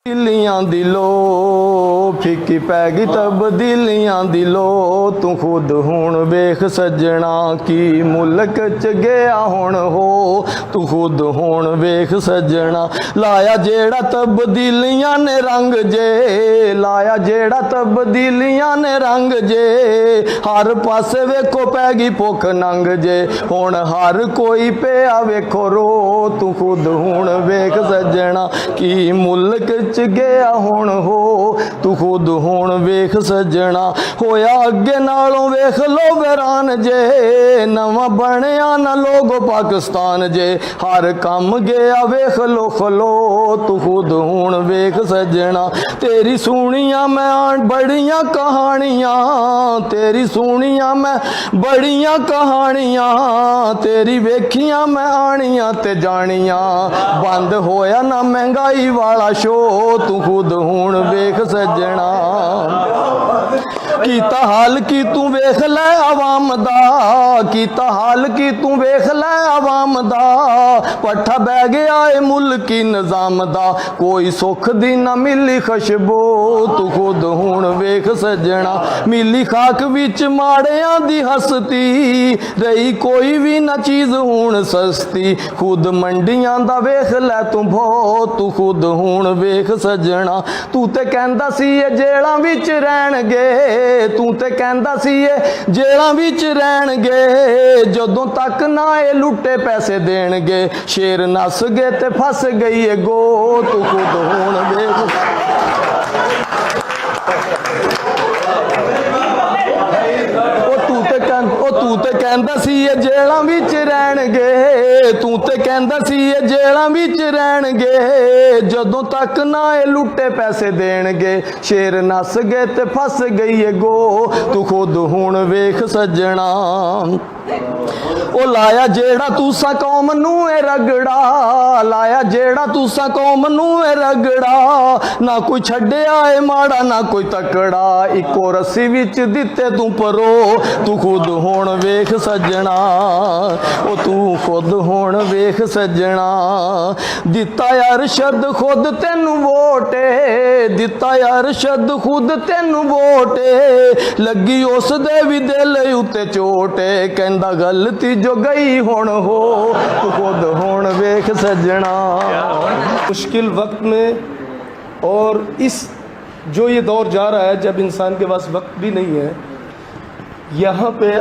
ਤਬਦੀਲੀਆਂ ਦੀ ਲੋ ਫਿੱਕੀ ਪੈ ਗਈ ਤਬਦੀਲੀਆਂ ਦੀ ਲੋ ਤੂੰ ਖੁਦ ਹੁਣ ਵੇਖ ਸੱਜਣਾ ਕੀ ਮੁਲਕ ਚ ਗਿਆ ਹੁਣ ਹੋ ਤੂੰ ਖੁਦ ਹੁਣ ਵੇਖ ਸੱਜਣਾ ਲਾਇਆ ਜਿਹੜਾ ਤਬਦੀਲੀਆਂ ਨੇ ਰੰਗ ਜੇ ਲਾਇਆ ਜਿਹੜਾ ਤਬਦੀਲੀਆਂ ਨੇ ਰੰਗ ਜੇ ਹਰ ਪਾਸੇ ਵੇਖੋ ਪੈ ਗਈ ਭੁੱਖ ਨੰਗ ਜੇ ਹੁਣ ਹਰ ਕੋਈ ਪਿਆ ਵੇਖੋ ਰੋ ਤੂੰ ਖੁਦ ਹੁਣ ਵੇਖ ਸੱਜਣਾ ਕੀ ਮੁਲਕ ਚ ਗਿਆ ਹੁਣ ਹੋ ਤੂੰ ਖੁਦ ਹੁਣ ਵੇਖ ਸੱਜਣਾ ਹੋਇਆ ਅੱਗੇ ਨਾਲੋਂ ਵੇਖ ਲੋ ਵੈਰਾਨ ਜੇ ਨਵਾਂ ਬਣਿਆ ਨਾ ਲੋਗੋ ਪਾਕਿਸਤਾਨ ਜੇ ਹਰ ਕੰਮ ਗਿਆ ਵੇਖ ਲੋ ਖਲੋ ਤੂੰ ਖੁਦ ਹੁਣ ਵੇਖ ਸੱਜਣਾ ਤੇਰੀ ਸੁਣੀਆਂ ਮੈਂ ਬੜੀਆਂ ਕਹਾਣੀਆਂ ਤੇਰੀ ਸੁਣੀਆਂ ਮੈਂ ਬੜੀਆਂ ਕਹਾਣੀਆਂ ਤੇਰੀ ਵੇਖੀਆਂ ਮੈਂ ਆਣੀਆਂ ਤੇ ਜਾਣੀਆਂ ਬੰਦ ਹੋਇਆ ਨਾ ਮਹਿੰਗਾਈ ਵਾਲਾ ਸ਼ੋ ਤੂੰ ਖੁਦ ਹੁਣ ਵੇਖ ਸੱਜਣਾ ਕੀਤਾ ਹਾਲ ਕੀ ਤੂੰ ਵੇਖ ਲੈ ਆਵਾਮ ਦਾ ਕੀਤਾ ਹਾਲ ਕੀ ਤੂੰ ਵੇਖ ਲੈ ਆਵਾਮ ਦਾ ਪੱਠਾ ਬਹਿ ਗਿਆ ਏ ਮੁਲਕੀ ਨਿਜ਼ਾਮ ਦਾ ਕੋਈ ਸੁੱਖ ਦੀ ਨਾ ਮਿਲੀ ਖੁਸ਼ਬੂ ਤੂੰ ਖੁਦ ਹੁਣ ਵੇਖ ਸੱਜਣਾ ਮਿਲੀ ਖਾਕ ਵਿੱਚ ਮਾੜਿਆਂ ਦੀ ਹਸਤੀ ਰਹੀ ਕੋਈ ਵੀ ਨਾ ਚੀਜ਼ ਹੁਣ ਸਸਤੀ ਖੁਦ ਮੰਡੀਆਂ ਦਾ ਵੇਖ ਲੈ ਤੂੰ ਭੋ ਤੂੰ ਖੁਦ ਹੁਣ ਵੇਖ ਸੱਜਣਾ ਤੂੰ ਤੇ ਕਹਿੰਦਾ ਸੀ ਇਹ ਜੇਲਾਂ ਵਿੱਚ ਰਹਿਣਗੇ ਤੂੰ ਤੇ ਕਹਿੰਦਾ ਸੀ ਇਹ ਜੇਲਾਂ ਵਿੱਚ ਰਹਿਣਗੇ ਜਦੋਂ ਤੱਕ ਨਾ ਇਹ ਲੁੱਟੇ ਪੈਸੇ ਦੇਣਗੇ ਸ਼ੇਰ ਨੱਸ ਗਏ ਤੇ ਫਸ ਗਈ ਏ ਗੋ ਤੂੰ ਖੁਦ ਹੁਣ ਵੇਖ ਤੂੰ ਤੇ ਕਹਿੰਦਾ ਸੀ ਇਹ ਜੇਲਾਂ ਵਿੱਚ ਰਹਿਣਗੇ ਤੂੰ ਤੇ ਕਹਿੰਦਾ ਸੀ ਇਹ ਜੇਲਾਂ ਵਿੱਚ ਰਹਿਣਗੇ ਜਦੋਂ ਤੱਕ ਨਾ ਇਹ ਲੁੱਟੇ ਪੈਸੇ ਦੇਣਗੇ ਸ਼ੇਰ ਨੱਸ ਗਏ ਤੇ ਫਸ ਗਈ ਏ ਗੋ ਤੂੰ ਖੁਦ ਹੁਣ ਵੇਖ ਸੱਜਣਾ ਉਹ ਲਾਇਆ ਜਿਹੜਾ ਤੂਸਾ ਕੌਮ ਨੂੰ ਇਹ ਰਗੜਾ ਲਾਇਆ ਜਿਹੜਾ ਤੂਸਾ ਕੌਮ ਨੂੰ ਇਹ ਰਗੜਾ ਨਾ ਕੋਈ ਛੱਡਿਆ ਏ ਮਾੜਾ ਨਾ ਕੋਈ ਤਕੜਾ ਇੱਕੋ ਰੱਸੀ ਵਿੱਚ ਦਿੱਤੇ ਤੂੰ ਪਰੋ ਤੂੰ ਖੁਦ ਹੁਣ ਵੇਖ ਸੱਜਣਾ ਉਹ ਤੂੰ ਖੁਦ ਹੁਣ ਵੇਖ ਸੱਜਣਾ ਦਿੱਤਾ ਅਰਸ਼ਦ ਖੁਦ ਤੈਨੂੰ ਵੋਟੇ ਦਿੱਤਾ ਅਰਸ਼ਦ ਖੁਦ ਤੈਨੂੰ ਵੋਟੇ ਲੱਗੀ ਉਸ ਦੇ ਵੀ ਦਿਲ ਉੱਤੇ ਚੋਟੇ ਕਹਿੰਦਾ ਗਲਤੀ जो गई हुण हो तो खुद हुण वेख सजना मुश्किल वक्त में और इस जो ये दौर जा रहा है जब इंसान के पास वक्त भी नहीं है यहाँ पे